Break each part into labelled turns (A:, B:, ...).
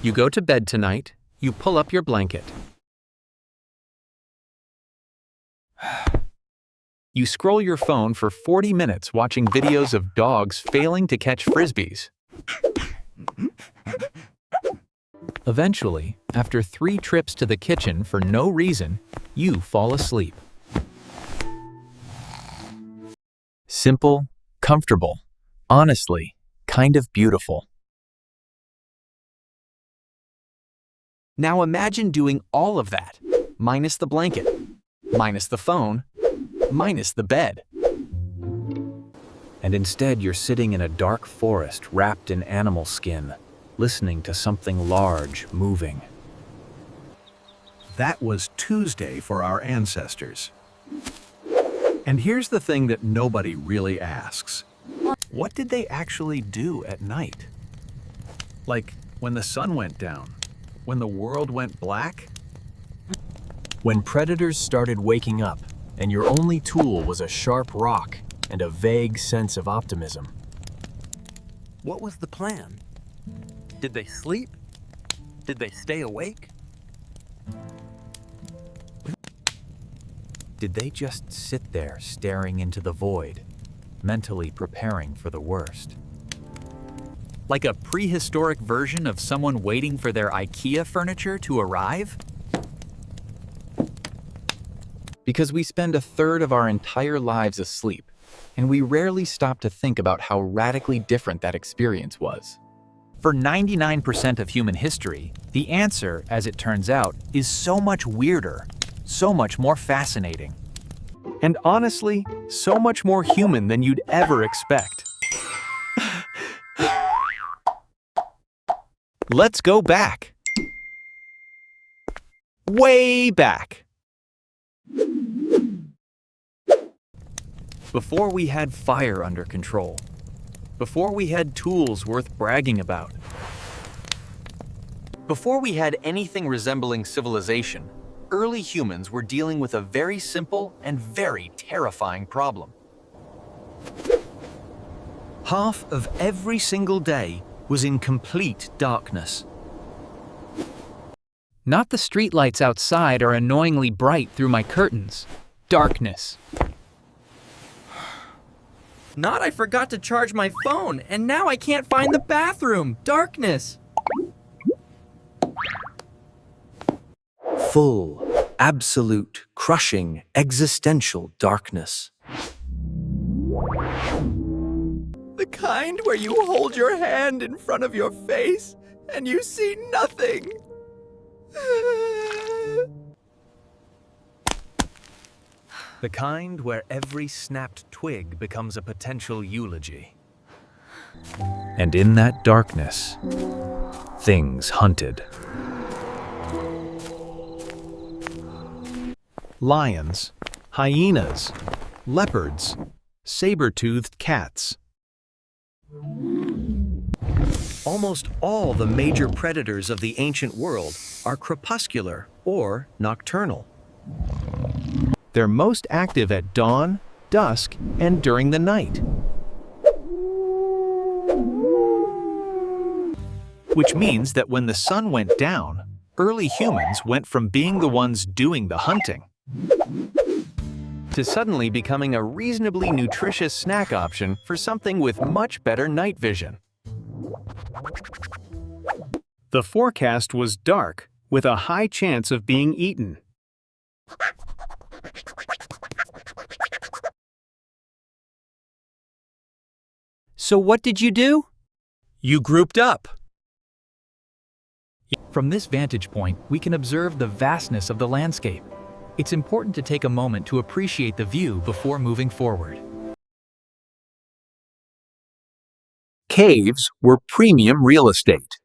A: You go to bed tonight, you pull up your blanket. You scroll your phone for 40 minutes watching videos of dogs failing to catch frisbees. Eventually, after 3 trips to the kitchen for no reason, you fall asleep. Simple, comfortable, honestly, kind of beautiful. Now imagine doing all of that, minus the blanket, minus the phone, minus the bed. And instead you're sitting in a dark forest wrapped in animal skin, listening to something large moving.
B: That was Tuesday for our ancestors. And here's the thing that nobody really asks. What did they actually do at night? Like when the sun went down? When the world went black?
C: When predators started waking up, and your only tool was a sharp rock and a vague sense of optimism.
D: What was the plan? Did they sleep? Did they stay awake?
A: Did they just sit there staring into the void, mentally preparing for the worst? Like a prehistoric version of someone waiting for their IKEA furniture to arrive? Because we spend a third of our entire lives asleep, and we rarely stop to think about how radically different that experience was. For 99% of human history, the answer, as it turns out, is so much weirder, so much more fascinating.
B: And honestly, so much more human than you'd ever expect.
A: Let's go back. Way back. Before we had fire under control. Before we had tools worth bragging about. Before we had anything resembling civilization, early humans were dealing with a very simple and very terrifying problem.
B: Half of every single day was in complete darkness.
A: Not the streetlights outside are annoyingly bright through my curtains. Darkness.
D: Not I forgot to charge my phone, and now I can't find the bathroom. Darkness.
B: Full, absolute, crushing, existential darkness.
D: The kind where you hold your hand in front of your face and you see nothing.
B: The kind where every snapped twig becomes a potential eulogy.
A: And in that darkness, things hunted.
B: Lions, hyenas, leopards, saber-toothed cats. Almost all the major predators of the ancient world are crepuscular or nocturnal. They're most active at dawn, dusk, and during the night. Which means that when the sun went down, early humans went from being the ones doing the hunting to suddenly becoming a reasonably nutritious snack option for something with much better night vision. The forecast was dark, with a high chance of being eaten.
A: So what did you do?
B: You grouped up.
A: From this vantage point, we can observe the vastness of the landscape. It's important to take a moment to appreciate the view before moving forward.
B: Caves were premium real estate.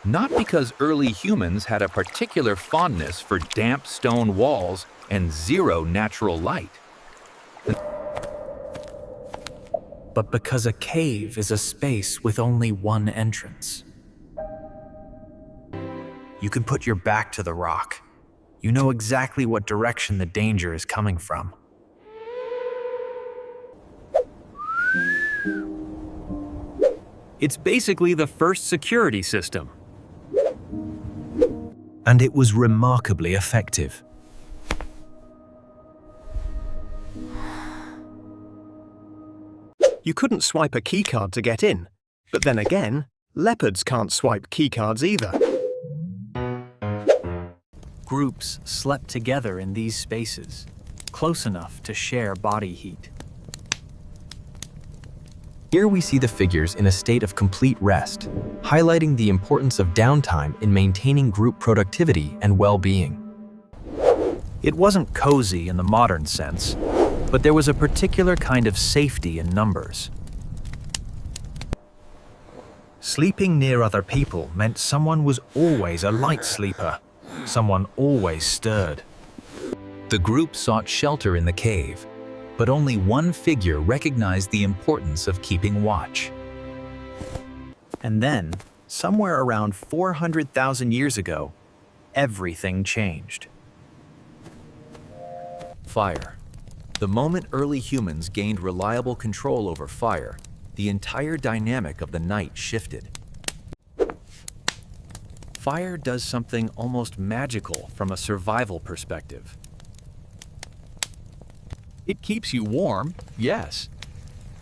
A: Not because early humans had a particular fondness for damp stone walls and zero natural light, but because a cave is a space with only one entrance. You can put your back to the rock. You know exactly what direction the danger is coming from.
C: It's basically the first security system.
B: And it was remarkably effective.
E: You couldn't swipe a keycard to get in, but then again, leopards can't swipe keycards either.
C: Groups slept together in these spaces, close enough to share body heat.
A: Here we see the figures in a state of complete rest, highlighting the importance of downtime in maintaining group productivity and well-being.
C: It wasn't cozy in the modern sense, but there was a particular kind of safety in numbers.
B: Sleeping near other people meant someone was always a light sleeper. Someone always stirred.
A: The group sought shelter in the cave, but only one figure recognized the importance of keeping watch.
B: And then, somewhere around 400,000 years ago, everything changed.
A: Fire. The moment early humans gained reliable control over fire, the entire dynamic of the night shifted. Fire does something almost magical from a survival perspective. It keeps you warm, yes.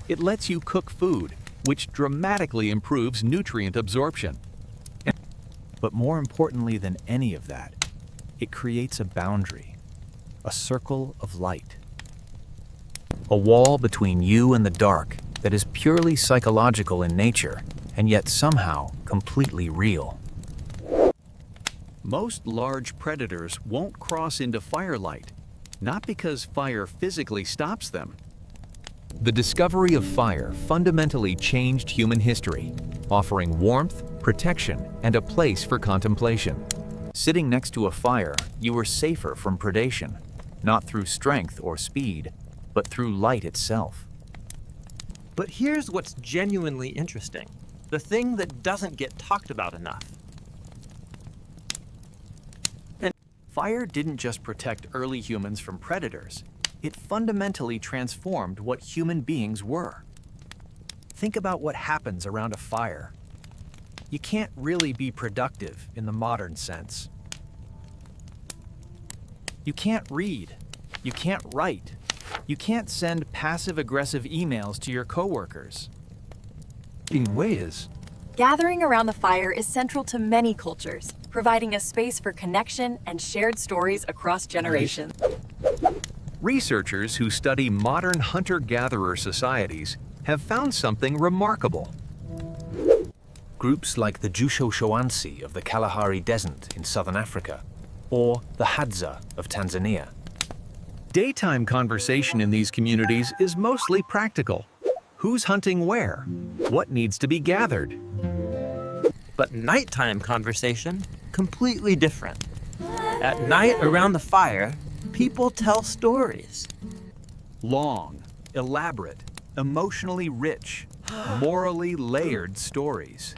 A: It lets you cook food, which dramatically improves nutrient absorption. But more importantly than any of that, it creates a boundary, a circle of light. A wall between you and the dark that is purely psychological in nature, and yet somehow completely real. Most large predators won't cross into firelight, not because fire physically stops them. The discovery of fire fundamentally changed human history, offering warmth, protection, and a place for contemplation. Sitting next to a fire, you were safer from predation, not through strength or speed, but through light itself.
F: But here's what's genuinely interesting, the thing that doesn't get talked about enough.
A: Fire didn't just protect early humans from predators, it fundamentally transformed what human beings were. Think about what happens around a fire. You can't really be productive in the modern sense. You can't read, you can't write, you can't send passive-aggressive emails to your coworkers.
B: In ways,
G: Gathering around the fire is central to many cultures, providing a space for connection and shared stories across generations.
B: researchers who study modern hunter-gatherer societies have found something remarkable. Groups like the Jusho-Shoansi of the Kalahari Desert in southern Africa, or the Hadza of Tanzania. Daytime conversation in these communities is mostly practical. Who's hunting where? What needs to be gathered?
F: But nighttime conversation, completely different. At night around the fire, people tell stories.
A: Long, elaborate, emotionally rich, morally layered stories.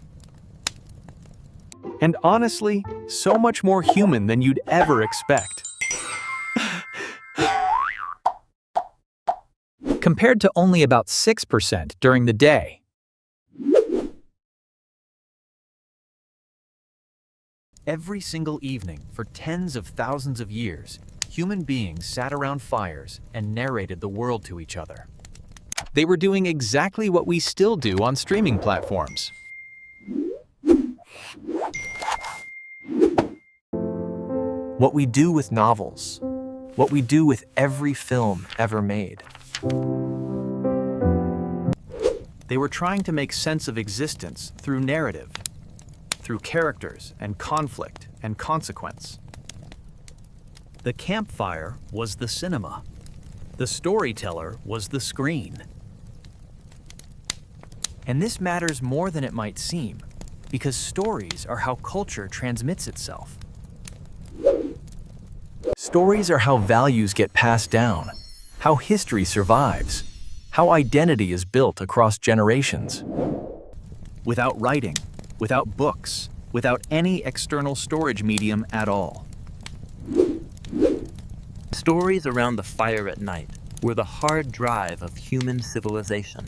A: And honestly, so much more human than you'd ever expect. Compared to only about 6% during the day. Every single evening for tens of thousands of years, human beings sat around fires and narrated the world to each other. They were doing exactly what we still do on streaming platforms.
F: What we do with novels. What we do with every film ever made.
A: They were trying to make sense of existence through narrative, through characters and conflict and consequence. The campfire was the cinema. The storyteller was the screen. And this matters more than it might seem, because stories are how culture transmits itself. Stories are how values get passed down, how history survives, how identity is built across generations. Without writing, without books, without any external storage medium at all.
F: Stories around the fire at night were the hard drive of human civilization.